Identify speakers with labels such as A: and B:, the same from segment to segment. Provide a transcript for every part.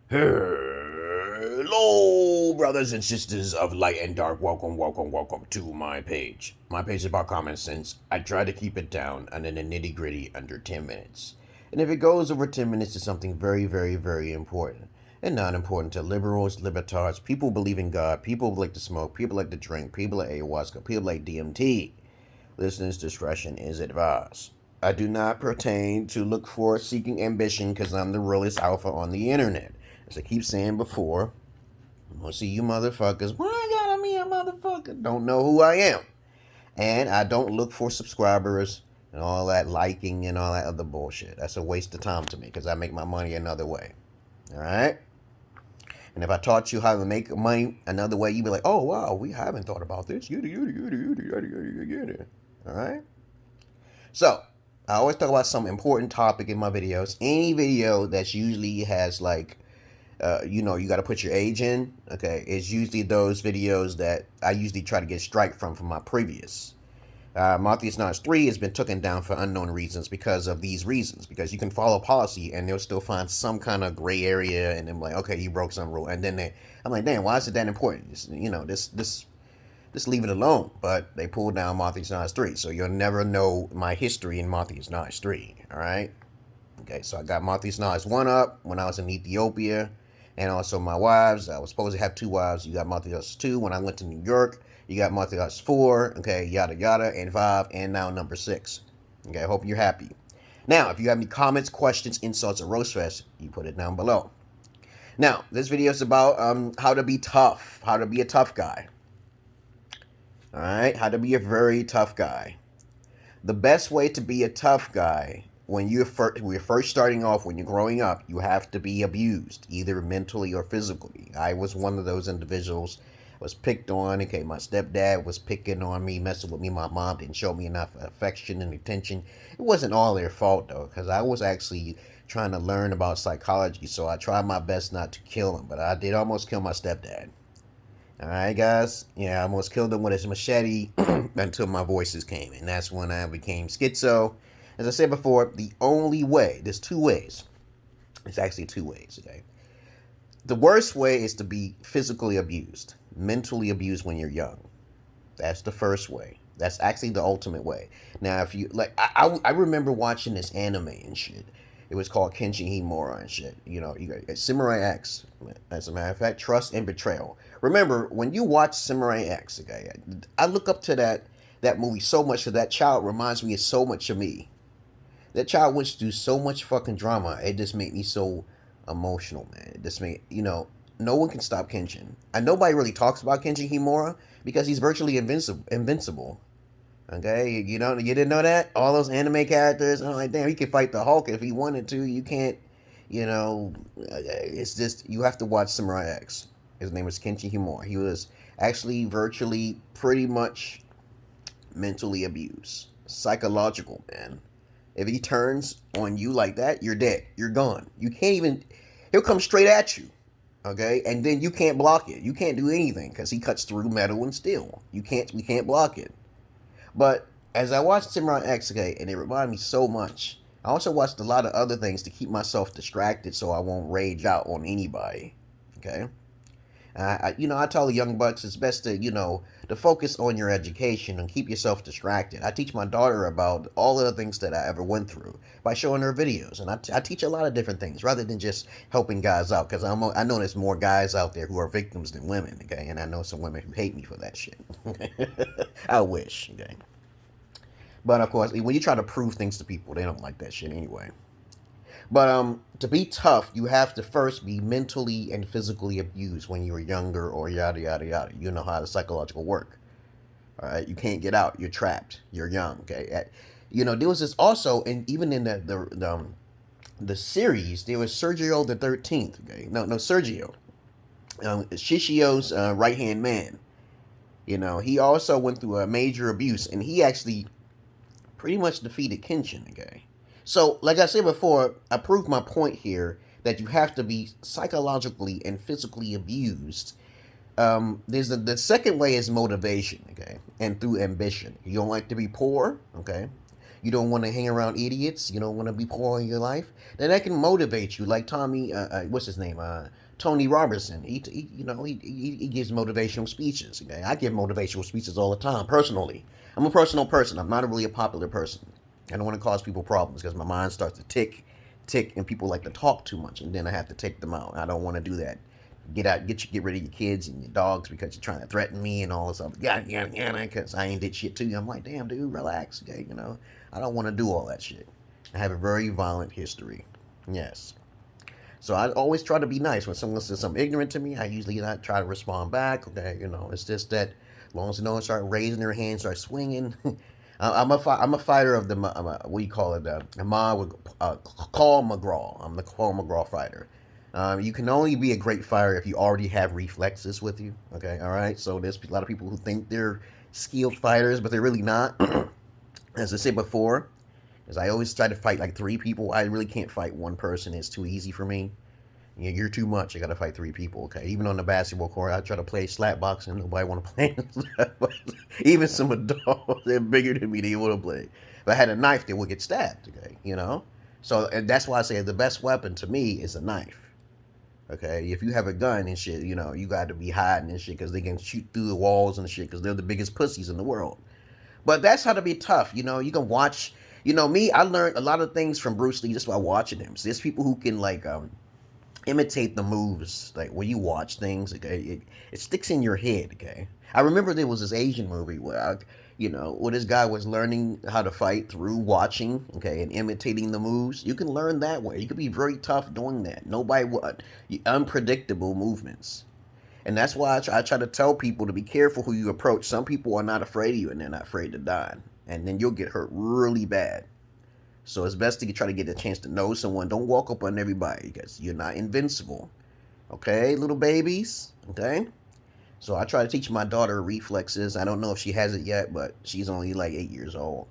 A: Hello, brothers and sisters of light and dark. Welcome, welcome, welcome to my page. My page is about common sense. I try to keep it down and in the nitty gritty under 10 minutes. And if it goes over 10 minutes, it's something very, very, very important. And not important to liberals, libertards, people who believe in God, people who like to smoke, people who like to drink, people like ayahuasca, people like DMT. Listeners' discretion is advised. I do not pertain to look for seeking ambition because I'm the realest alpha on the internet. As I keep saying before, most of you motherfuckers, why gotta be a motherfucker? Don't know who I am. And I don't look for subscribers and all that liking and all that other bullshit. That's a waste of time to me because I make my money another way. Alright? And if I taught you how to make money another way, you'd be like, oh wow, we haven't thought about this. Alright? So, I always talk about some important topic in my videos. Any video that's usually has like you got to put your age in. Okay, it's usually those videos that I usually try to get strike from my previous. Morpheus Knowledge 3 has been taken down for unknown reasons because of these reasons. Because you can follow policy and they'll still find some kind of gray area and then like, okay, you broke some rule. And then I'm like, damn, why is it that important? Just leave it alone. But they pulled down Morpheus Knowledge 3. So you'll never know my history in Morpheus Knowledge 3. All right? Okay, so I got Morpheus Knowledge 1 up when I was in Ethiopia. And also my wives. I was supposed to have 2 wives. You got Morpheus 2 when I went to New York. You got Morpheus 4, okay, yada yada, and 5, and now number 6. Okay, I hope you're happy. Now, if you have any comments, questions, insults, or roast fest, you put it down below. Now, this video is about how to be tough, how to be a tough guy. Alright, how to be a very tough guy. The best way to be a tough guy when you're first starting off, when you're growing up, you have to be abused, either mentally or physically. I was one of those individuals. Was picked on. Okay, my stepdad was picking on me, messing with me. My mom didn't show me enough affection and attention. It wasn't all their fault though, because I was actually trying to learn about psychology, so I tried my best not to kill him, but I did almost kill my stepdad. Alright guys, yeah, I almost killed him with his machete until my voices came, and that's when I became schizo. As I said before, the only way, there's 2 ways. It's actually 2 ways, okay? The worst way is to be physically abused, mentally abused when you're young. That's the first way. That's actually the ultimate way. Now, if you, like, I remember watching this anime and shit. It was called Kenshin Himura and shit. You got Samurai X. As a matter of fact, Trust and Betrayal. Remember, when you watch Samurai X, okay, I look up to that movie so much that that child reminds me of so much of me. That child went through so much fucking drama. It just made me so emotional, man. It just made, no one can stop Kenshin. And nobody really talks about Kenshin Himura because he's virtually invincible. Okay, you didn't know that? All those anime characters, I'm like, damn, he could fight the Hulk if he wanted to. You can't, it's just, you have to watch Samurai X. His name was Kenshin Himura. He was actually virtually pretty much mentally abused. Psychological, man. If he turns on you like that, you're dead. You're gone. You can't even, he'll come straight at you. Okay? And then you can't block it. You can't do anything because he cuts through metal and steel. We can't block it. But as I watched Samurai X, okay, and it reminded me so much, I also watched a lot of other things to keep myself distracted so I won't rage out on anybody. Okay? I tell the young bucks it's best to, to focus on your education and keep yourself distracted. I teach my daughter about all of the things that I ever went through by showing her videos. And I teach a lot of different things rather than just helping guys out. Because I know there's more guys out there who are victims than women, okay? And I know some women who hate me for that shit. I wish, okay? But of course, when you try to prove things to people, they don't like that shit anyway. But to be tough, you have to first be mentally and physically abused when you were younger or yada, yada, yada. You know how the psychological work. All right, you can't get out. You're trapped. You're young, okay? There was this also, and even in the series, there was Sergio the 13th, okay? No, Sergio. Shishio's right-hand man. He also went through a major abuse, and he actually pretty much defeated Kenshin, okay? So, like I said before, I proved my point here that you have to be psychologically and physically abused. There's the second way is motivation, okay, and through ambition. You don't like to be poor, okay. You don't want to hang around idiots. You don't want to be poor in your life. Then that can motivate you. Like Tommy, what's his name? Tony Robertson. He gives motivational speeches. Okay, I give motivational speeches all the time. Personally, I'm a personal person. I'm not really a popular person. I don't want to cause people problems because my mind starts to tick, and people like to talk too much, and then I have to take them out. I don't want to do that. Get rid of your kids and your dogs because you're trying to threaten me and all this stuff. Because I ain't did shit to you. I'm like, damn, dude, relax, okay? I don't want to do all that shit. I have a very violent history. Yes. So I always try to be nice. When someone says something ignorant to me, I usually not try to respond back. Okay, it's just that as long as they don't start raising their hands, start swinging. I'm a fighter of the what do you call it? Call McGraw. I'm the Call McGraw fighter. You can only be a great fighter if you already have reflexes with you. Okay, all right. So there's a lot of people who think they're skilled fighters, but they're really not. As I said before, as I always try to fight like 3 people, I really can't fight one person. It's too easy for me. You're too much. I got to fight 3 people. Okay, even on the basketball court, I try to play slap boxing. Nobody want to play slap boxing. Even some adults, they're bigger than me. They want to play. If I had a knife, they would get stabbed. Okay, So and that's why I say the best weapon to me is a knife. Okay, if you have a gun and shit, you got to be hiding and shit because they can shoot through the walls and shit because they're the biggest pussies in the world. But that's how to be tough. You can watch. Me, I learned a lot of things from Bruce Lee just by watching him. So there's people who can imitate the moves. Like when you watch things, okay, it sticks in your head. Okay, I remember there was this Asian movie where where this guy was learning how to fight through watching, okay, and imitating the moves. You can learn that way. You can be very tough doing that. Unpredictable movements. And that's why I try to tell people to be careful who you approach. Some people are not afraid of you and they're not afraid to die. And then you'll get hurt really bad. So it's best to try to get a chance to know someone. Don't walk up on everybody because you're not invincible. Okay, little babies? Okay? So I try to teach my daughter reflexes. I don't know if she has it yet, but she's only like 8 years old.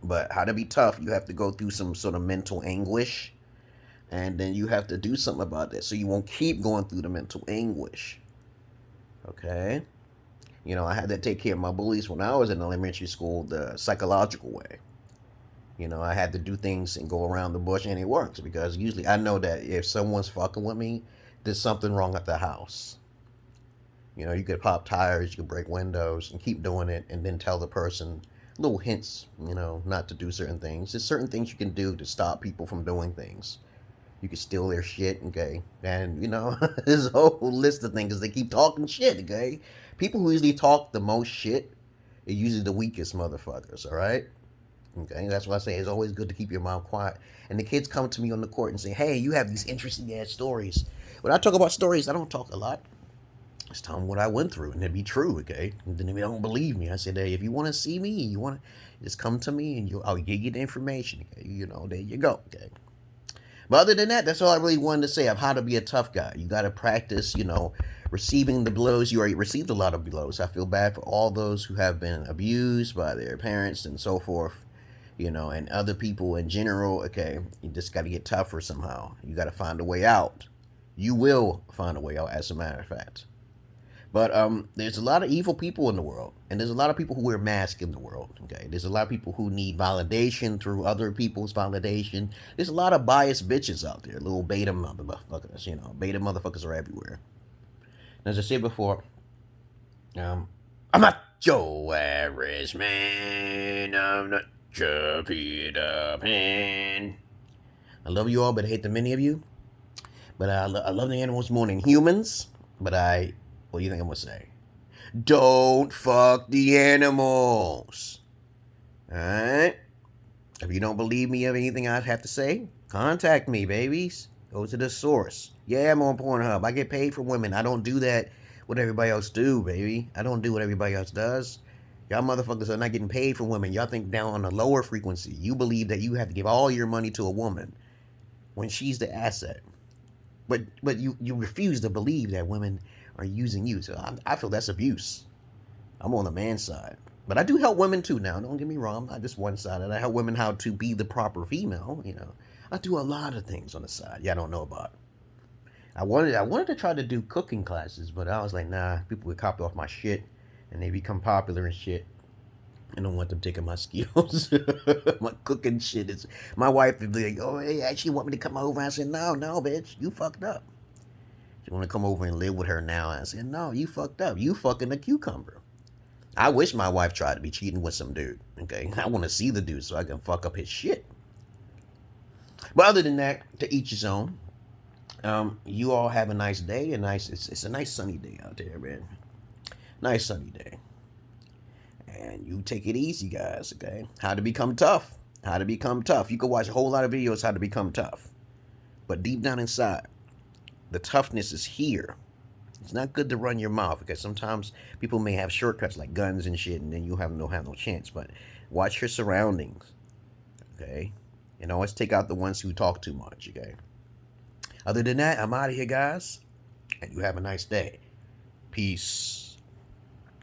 A: But how to be tough, you have to go through some sort of mental anguish. And then you have to do something about that so you won't keep going through the mental anguish. Okay? I had to take care of my bullies when I was in elementary school the psychological way. I had to do things and go around the bush, and it works because usually I know that if someone's fucking with me, there's something wrong at the house. You could pop tires, you could break windows, and keep doing it, and then tell the person little hints, not to do certain things. There's certain things you can do to stop people from doing things. You can steal their shit, okay? And, there's a whole list of things because they keep talking shit, okay? People who usually talk the most shit are usually the weakest motherfuckers, all right? Okay, that's why I say it's always good to keep your mouth quiet. And the kids come to me on the court and say, hey, you have these interesting ass stories. When I talk about stories, I don't talk a lot. Just tell them what I went through, and it'd be true, okay? And then if they don't believe me, I said, hey, if you want to see me, you want to just come to me, and I'll give you the information, okay? There you go, okay? But other than that, that's all I really wanted to say of how to be a tough guy. You got to practice, receiving the blows. You already received a lot of blows. I feel bad for all those who have been abused by their parents and so forth, and other people in general. Okay, you just got to get tougher somehow. You got to find a way out. You will find a way out, as a matter of fact. But there's a lot of evil people in the world, and there's a lot of people who wear masks in the world, okay? There's a lot of people who need validation through other people's validation. There's a lot of biased bitches out there, little beta motherfuckers, Beta motherfuckers are everywhere. As I said before, I'm not your average man. I'm not your Peter Pan. I love you all, but I hate the many of you. But I love the animals more than humans, but what do you think I'm going to say? Don't fuck the animals. Alright? If you don't believe me of anything I have to say, contact me, babies. Go to the source. Yeah, I'm on Pornhub. I get paid for women. I don't do that what everybody else do, baby. I don't do what everybody else does. Y'all motherfuckers are not getting paid for women. Y'all think down on a lower frequency. You believe that you have to give all your money to a woman when she's the asset. But you refuse to believe that women are using you. So I feel that's abuse. I'm on the man's side. But I do help women too now. Don't get me wrong. I'm not just one-sided. I help women how to be the proper female, I do a lot of things on the side y'all don't know about. I wanted to try to do cooking classes, but I was like, nah, people would copy off my shit and they become popular and shit. I don't want them taking my skills. My cooking shit is. My wife would be like, "Oh, hey, actually want me to come over?" I said, "No, no, bitch, you fucked up. You want to come over and live with her now?" I said, "No, you fucked up. You fucking a cucumber." I wish my wife tried to be cheating with some dude. Okay, I want to see the dude so I can fuck up his shit. But other than that, to each his own. You all have a nice day. It's a nice sunny day out there, man. Nice sunny day. And you take it easy, guys, okay? How to become tough. How to become tough. You can watch a whole lot of videos how to become tough. But deep down inside, the toughness is here. It's not good to run your mouth because sometimes people may have shortcuts like guns and shit, and then you have no chance. But watch your surroundings, okay? And always take out the ones who talk too much, okay? Other than that, I'm out of here, guys. And you have a nice day. Peace.